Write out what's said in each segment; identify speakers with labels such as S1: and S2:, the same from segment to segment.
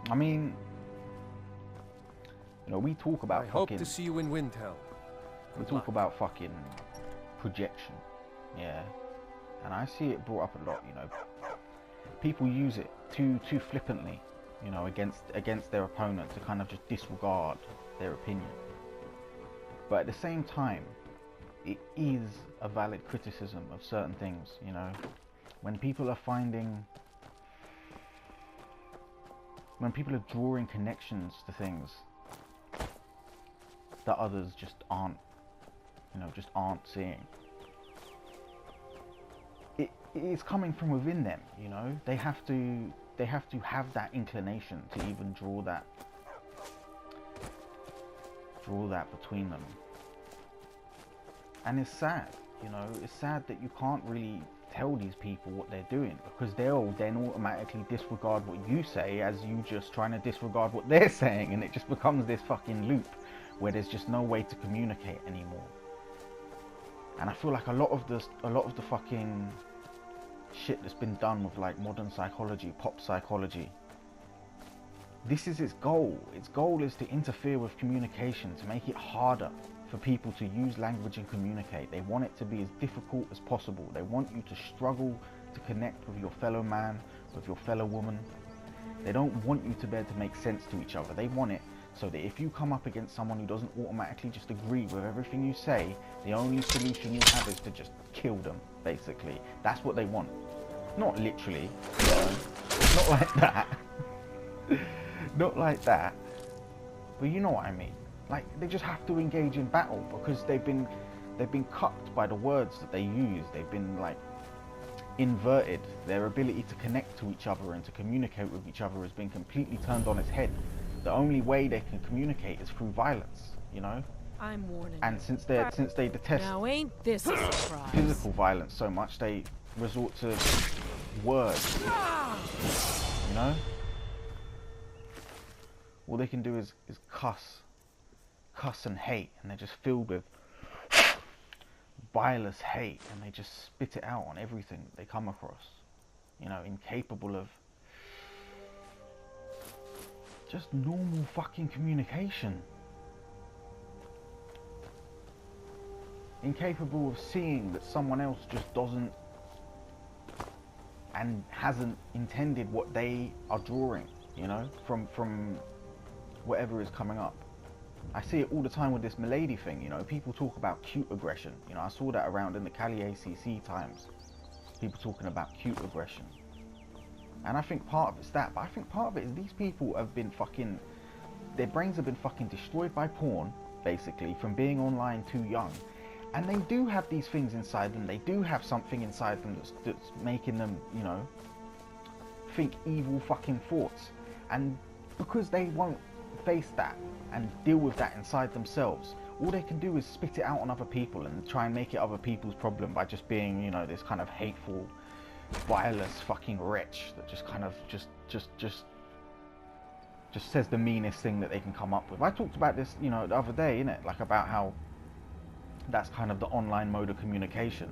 S1: I mean, you know, we talk about
S2: I hope to see you in Windhelm.
S1: We talk about fucking projection, yeah, and I see it brought up a lot. You know, people use it too flippantly, you know, against their opponent, to kind of just disregard their opinion. But at the same time, it is a valid criticism of certain things. You know, when people are drawing connections to things that others just aren't, you know, just aren't seeing. It is coming from within them, you know. They have to have that inclination to even draw that between them. And it's sad, you know. It's sad that you can't really tell these people what they're doing, because they'll then automatically disregard what you say as you just trying to disregard what they're saying, and it just becomes this fucking loop where there's just no way to communicate anymore. And I feel like a lot of the fucking shit that's been done with like modern psychology, pop psychology, this is its goal. Its goal is to interfere with communication, to make it harder for people to use language and communicate. They want it to be as difficult as possible. They want you to struggle to connect with your fellow man, with your fellow woman. They don't want you to be able to make sense to each other. They want it so that if you come up against someone who doesn't automatically just agree with everything you say, the only solution you have is to just kill them, basically. That's what they want. Not literally, you know? Not like that. Not like that. But you know what I mean. Like, they just have to engage in battle because they've been cucked by the words that they use. They've been like inverted. Their ability to connect to each other and to communicate with each other has been completely turned on its head. The only way they can communicate is through violence, you know?
S3: I'm warning
S1: and since they detest
S3: now ain't this a surprise.
S1: physical violence so much, they resort to words, you know? All they can do is cuss and hate, and they're just filled with vilest hate, and they just spit it out on everything they come across, you know, incapable of just normal fucking communication. Incapable of seeing that someone else just doesn't and hasn't intended what they are drawing, you know, from whatever is coming up. I see it all the time with this milady thing, you know. People talk about cute aggression. You know, I saw that around in the Cali ACC times. People talking about cute aggression. And I think part of it's that, but I think part of it is these people have been fucking, their brains have been fucking destroyed by porn, basically, from being online too young. And they do have these things inside them. They do have something inside them that's making them, you know, think evil fucking thoughts. And because they won't face that and deal with that inside themselves, all they can do is spit it out on other people and try and make it other people's problem by just being, you know, this kind of hateful, vilest fucking wretch that just kind of just says the meanest thing that they can come up with. I talked about this, you know, the other day, innit, like about how that's kind of the online mode of communication,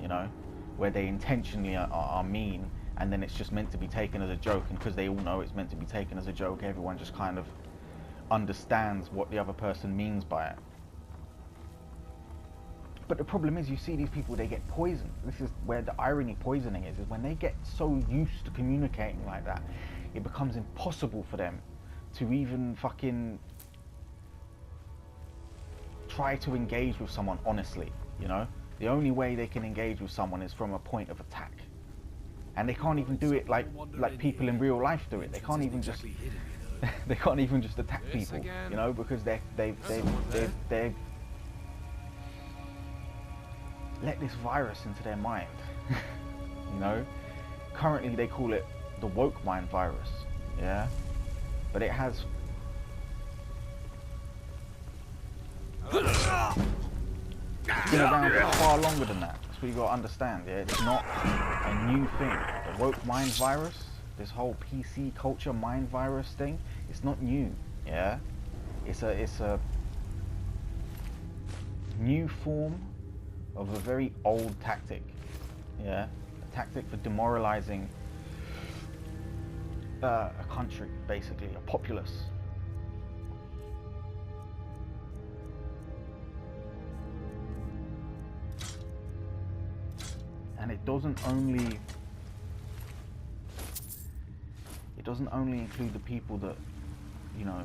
S1: you know, where they intentionally are mean, and then it's just meant to be taken as a joke, and because they all know it's meant to be taken as a joke, everyone just kind of understands what the other person means by it. But the problem is, you see these people, they get poisoned. This is where the irony poisoning is when they get so used to communicating like that, it becomes impossible for them to even fucking try to engage with someone honestly, you know? The only way they can engage with someone is from a point of attack. And they can't even do it like people in real life do it. They can't even just they can't even just attack people, you know, because they've let this virus into their mind. You know, currently they call it the woke mind virus, yeah, but it has it's been around for far longer than that. That's what you gotta understand. Yeah, it's not a new thing. The woke mind virus, this whole PC culture mind virus thing, it's not new. Yeah, it's a new form of a very old tactic. Yeah, a tactic for demoralizing a country, basically, a populace. And it doesn't only include the people that, you know,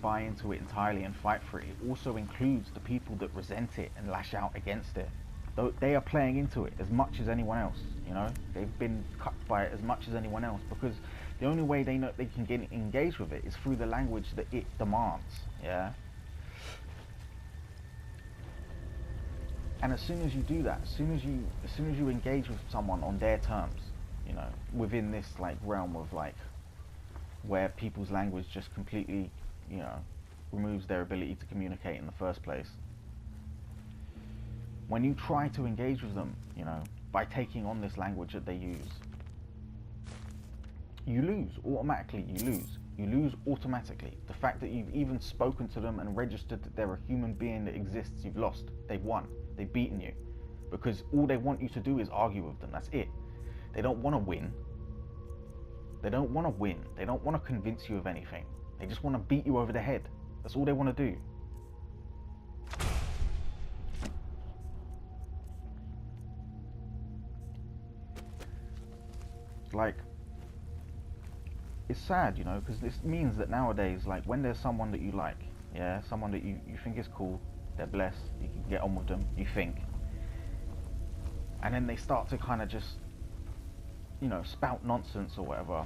S1: buy into it entirely and fight for it. It also includes the people that resent it and lash out against it. Though they are playing into it as much as anyone else, you know. They've been cut by it as much as anyone else, because the only way they know they can get engaged with it is through the language that it demands. Yeah. And as soon as you do that, as soon as you engage with someone on their terms, you know, within this like realm of like where people's language just completely, you know, removes their ability to communicate in the first place. When you try to engage with them, you know, by taking on this language that they use, you lose. Automatically, you lose. You lose automatically. The fact that you've even spoken to them and registered that they're a human being that exists, you've lost. They've won. They've beaten you. Because all they want you to do is argue with them. That's it. They don't want to win. They don't want to win. They don't want to convince you of anything. They just want to beat you over the head. That's all they want to do. Like, it's sad, you know, because this means that nowadays, like, when there's someone that you like, yeah, someone that you think is cool, they're blessed, you can get on with them, you think, and then they start to kind of just, you know, spout nonsense or whatever,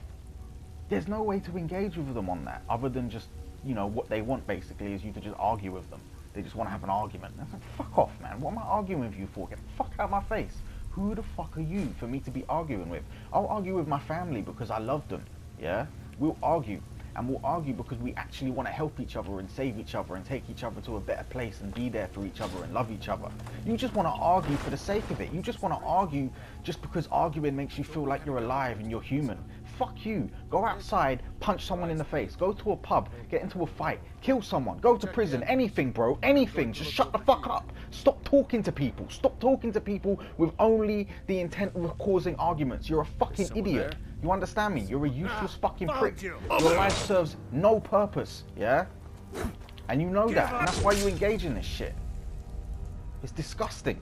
S1: there's no way to engage with them on that, other than just, you know, what they want basically is you to just argue with them. They just want to have an argument. And it's like, fuck off, man, what am I arguing with you for? Get the fuck out of my face. Who the fuck are you for me to be arguing with? I'll argue with my family because I love them, yeah? We'll argue, and we'll argue because we actually want to help each other and save each other and take each other to a better place and be there for each other and love each other. You just want to argue for the sake of it. You just want to argue just because arguing makes you feel like you're alive and you're human. Fuck you. Go outside, punch someone in the face, go to a pub, get into a fight, kill someone, go to prison, anything, bro, anything. Just shut the fuck up. Stop talking to people. Stop talking to people with only the intent of causing arguments. You're a fucking idiot. You understand me? You're a useless fucking prick. Your life serves no purpose, yeah? And you know that, and that's why you engage in this shit. It's disgusting.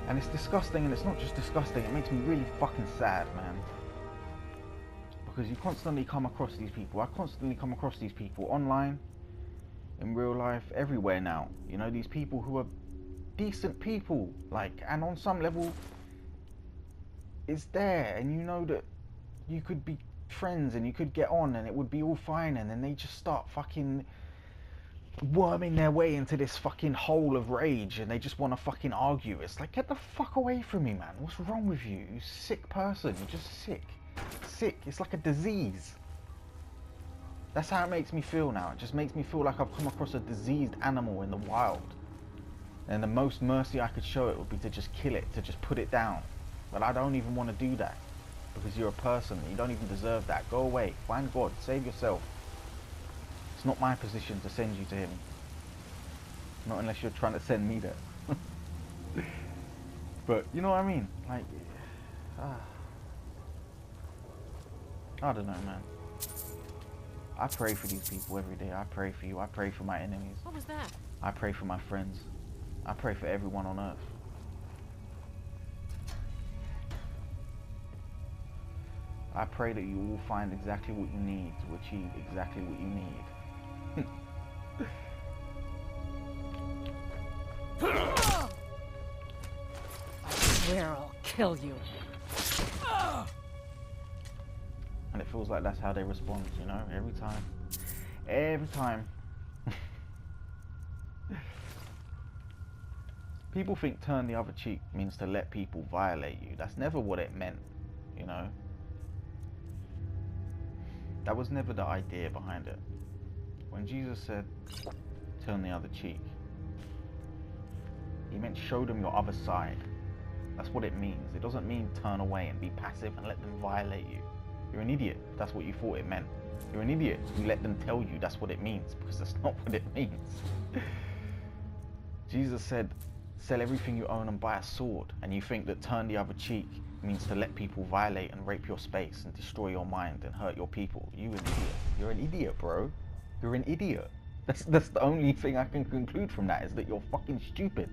S1: And it's disgusting, and it's not just disgusting, it makes me really fucking sad, man. Because you constantly come across these people. I constantly come across these people online, in real life, everywhere now. You know, these people who are decent people, like, and on some level, it's there, and you know that you could be friends and you could get on and it would be all fine, and then they just start fucking worming their way into this fucking hole of rage and they just want to fucking argue. It's like, get the fuck away from me, man. What's wrong with you? You sick person. You're just sick. Sick. It's like a disease. That's how it makes me feel now. It just makes me feel like I've come across a diseased animal in the wild, and the most mercy I could show it would be to just kill it, to just put it down. But I don't even want to do that, because you're a person and you don't even deserve that. Go away. Find God. Save yourself. It's not my position to send you to him. Not unless you're trying to send me there. But you know what I mean? Like, I don't know, man. I pray for these people every day. I pray for you. I pray for my enemies.
S3: What was that?
S1: I pray for my friends. I pray for everyone on earth. I pray that you all find exactly what you need to achieve exactly what you need.
S3: I swear I'll kill you.
S1: And it feels like that's how they respond, you know, every time. Every time. People think turn the other cheek means to let people violate you. That's never what it meant, you know. That was never the idea behind it. When Jesus said, turn the other cheek, he meant show them your other side. That's what it means. It doesn't mean turn away and be passive and let them violate you. You're an idiot if that's what you thought it meant. You're an idiot. You let them tell you that's what it means, because that's not what it means. Jesus said, sell everything you own and buy a sword, and you think that turn the other cheek means to let people violate and rape your space and destroy your mind and hurt your people. You an idiot. You're an idiot, bro. You're an idiot. That's the only thing I can conclude from that, is that you're fucking stupid.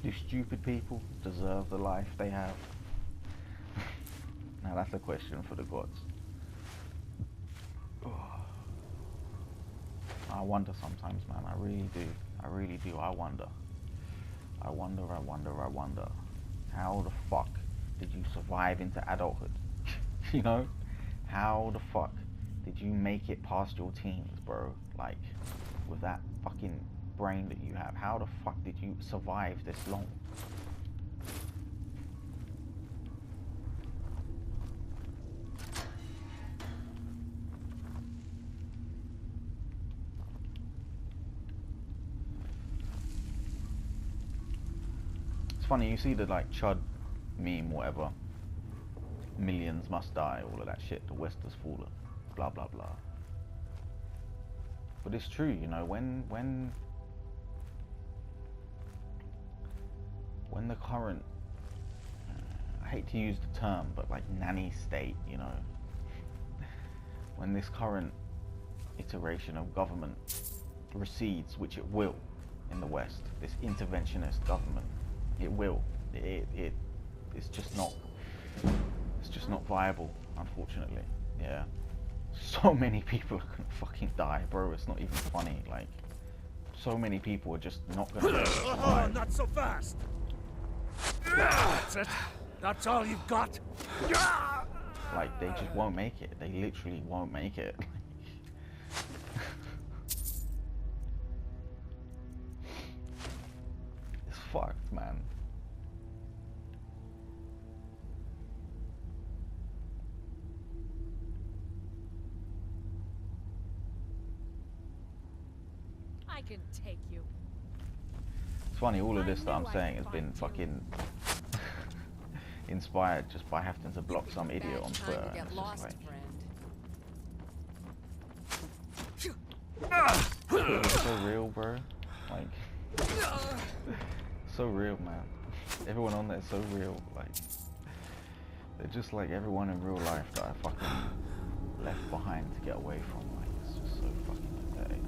S1: Do stupid people deserve the life they have? Now that's a question for the gods. I wonder sometimes, man. I really do. I really do. I wonder. I wonder. How the fuck did you survive into adulthood? You know? How the fuck did you make it past your teens, bro? Like, with that fucking brain that you have. How the fuck did you survive this long? It's funny, you see the like chud meme, whatever. Millions must die, all of that shit. The West has fallen, blah blah blah. But it's true, you know, when the current, I hate to use the term, but like nanny state, you know, when this current iteration of government recedes, which it will in the West, this interventionist government, it will, it's just not viable, unfortunately. Yeah, so many people are gonna fucking die, bro. It's not even funny. Like, so many people are just not gonna survive.
S2: Not so fast. That's it. That's all you've got.
S1: Like, they just won't make it. They literally won't make it. It's fucked, man.
S3: I can take you.
S1: It's funny, all of this that I'm saying has been fucking inspired just by having to block some idiot on Twitter. And it's just like, it's so real, bro. Like, so real, man. Everyone on there is so real. Like, they're just like everyone in real life that I fucking left behind to get away from. Like, it's just so fucking pathetic.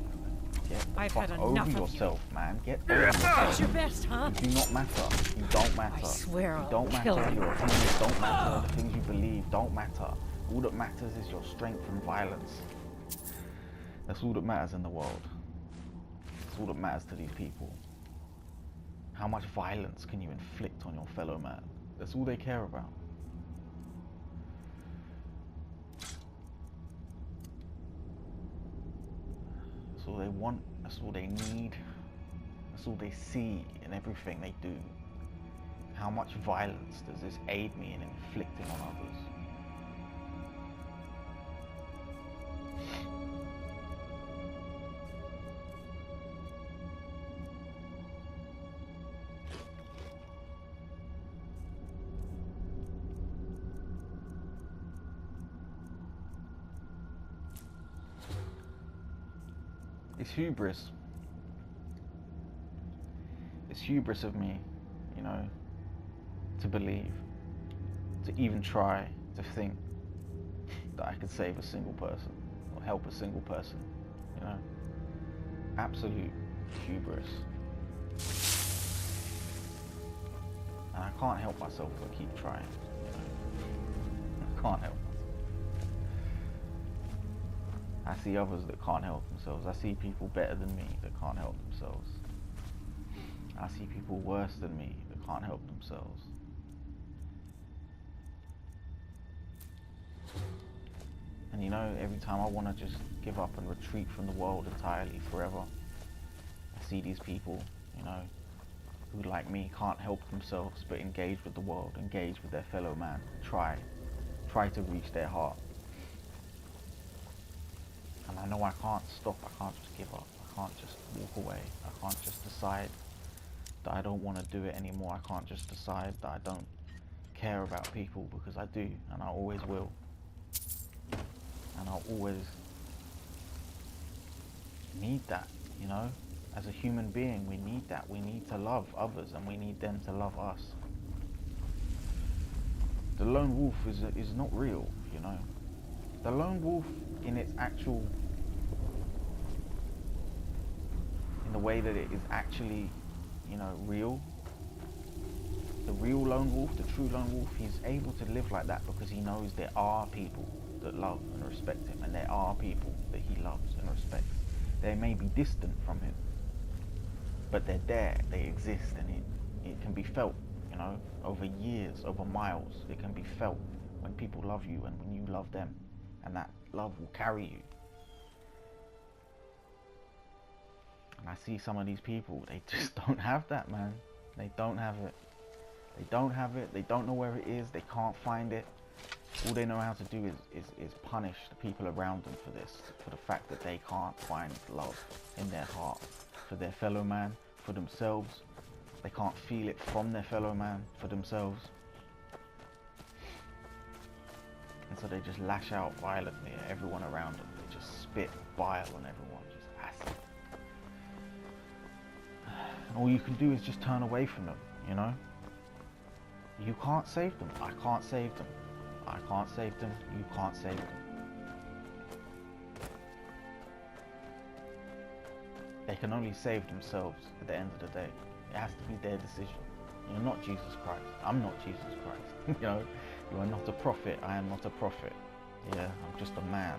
S1: Get the fuck over yourself, man. Get over yourself.
S3: That's your best, huh?
S1: You do not matter. You don't matter.
S3: I swear
S1: You
S3: I'll
S1: don't
S3: kill
S1: matter.
S3: you.
S1: Your opinions don't matter. The things you believe don't matter. All that matters is your strength and violence. That's all that matters in the world. That's all that matters to these people. How much violence can you inflict on your fellow man? That's all they care about. That's all they want. That's all they need. That's all they see in everything they do. How much violence does this aid me in inflicting on others? It's hubris. It's hubris of me, you know, to believe, to even try to think that I could save a single person or help a single person, you know. Absolute hubris. And I can't help myself but keep trying, you know. I can't help myself. I see others that can't help themselves. I see people better than me that can't help themselves. I see people worse than me that can't help themselves. And you know, every time I want to just give up and retreat from the world entirely, forever, I see these people, you know, who like me can't help themselves but engage with the world, engage with their fellow man, try to reach their heart. And I know I can't stop, I can't just give up, I can't just walk away, I can't just decide that I don't want to do it anymore, I can't just decide that I don't care about people, because I do, and I always will. And I'll always need that, you know? As a human being, we need that. We need to love others, and we need them to love us. The lone wolf is not real, you know? The lone wolf in its actual, in the way that it is actually, you know, real. The real lone wolf, the true lone wolf, he's able to live like that because he knows there are people that love and respect him, and there are people that he loves and respects. They may be distant from him, but they're there, they exist, and it can be felt, you know, over years, over miles. It can be felt when people love you and when you love them, and that love will carry you. And I see some of these people, they just don't have that, man. They don't have it. They don't have it, they don't know where it is, they can't find it. All they know how to do is punish the people around them for this, for the fact that they can't find love in their heart for their fellow man, for themselves. They can't feel it from their fellow man, for themselves. And so they just lash out violently at everyone around them. They just spit bile on everyone, just acid. And all you can do is just turn away from them, you know? You can't save them. I can't save them. I can't save them. You can't save them. They can only save themselves at the end of the day. It has to be their decision. You're not Jesus Christ. I'm not Jesus Christ. You know, you are not a prophet. I am not a prophet. Yeah, I'm just a man.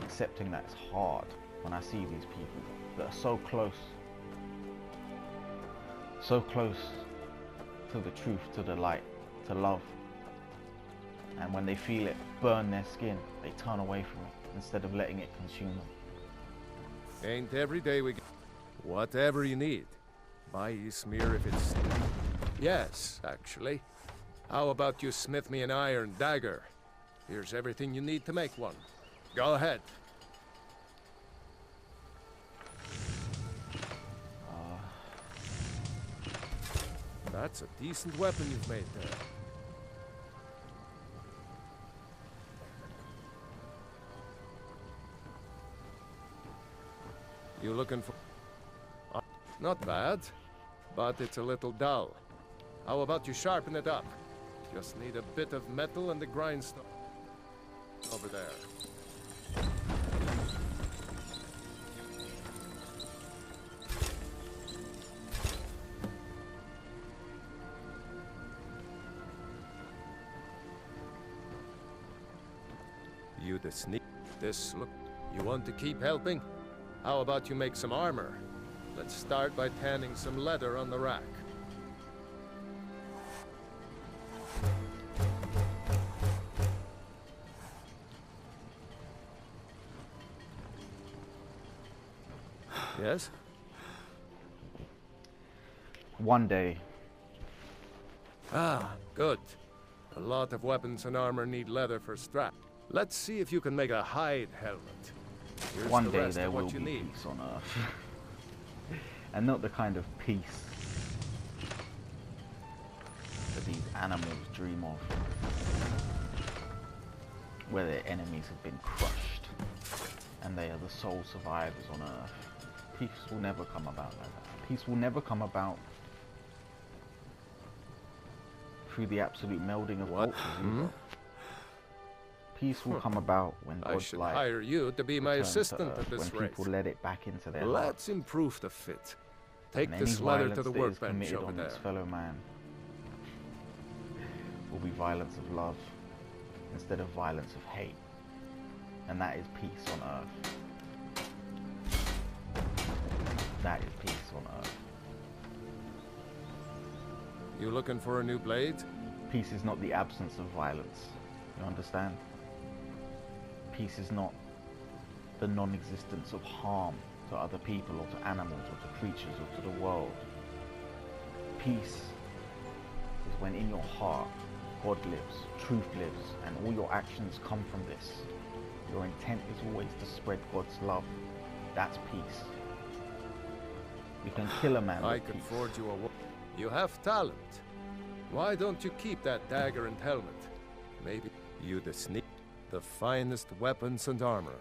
S1: Accepting that is hard when I see these people that are so close to the truth, to the light, to love. And when they feel it burn their skin, they turn away from it instead of letting it consume them.
S4: Ain't every day we get whatever you need. Buy you smear if it's... Yes, actually. How about you smith me an iron dagger? Here's everything you need to make one. Go ahead. That's a decent weapon you've made there. You looking for... Not bad, but it's a little dull. How about you sharpen it up? Just need a bit of metal and the grindstone over there. You the sneak. This look. You want to keep helping? How about you make some armor? Let's start by tanning some leather on the rack. Yes?
S1: One day.
S4: Ah, good. A lot of weapons and armor need leather for strap. Let's see if you can make a hide helmet. Here's
S1: One
S4: the
S1: day
S4: rest
S1: there
S4: of
S1: will
S4: what you
S1: be
S4: need.
S1: peace on Earth. And not the kind of peace that these animals dream of, where their enemies have been crushed and they are the sole survivors on Earth. Peace will never come about like that. Peace will never come about through the absolute melding of cultures either. Peace will come about when
S4: I
S1: God's
S4: should
S1: light
S4: hire you to be my
S1: returns to
S4: assistant
S1: Earth,
S4: at this
S1: when
S4: rate.
S1: people let it back into their hearts.
S4: Let's improve the fit. Take
S1: And any
S4: this leather
S1: violence
S4: to the
S1: that is
S4: workbench
S1: committed
S4: over
S1: on
S4: there.
S1: its fellow man will be violence of love instead of violence of hate. And that is peace on earth. That is peace on earth.
S4: You looking for a new blade?
S1: Peace is not the absence of violence. You understand? Peace is not the non-existence of harm to other people or to animals or to creatures or to the world. Peace is when in your heart God lives, truth lives, and all your actions come from this. Your intent is always to spread God's love. That's peace. You can kill a man with
S4: I could
S1: peace.
S4: forge you a You have talent. Why don't you keep that dagger and helmet? Maybe you the finest weapons and armor.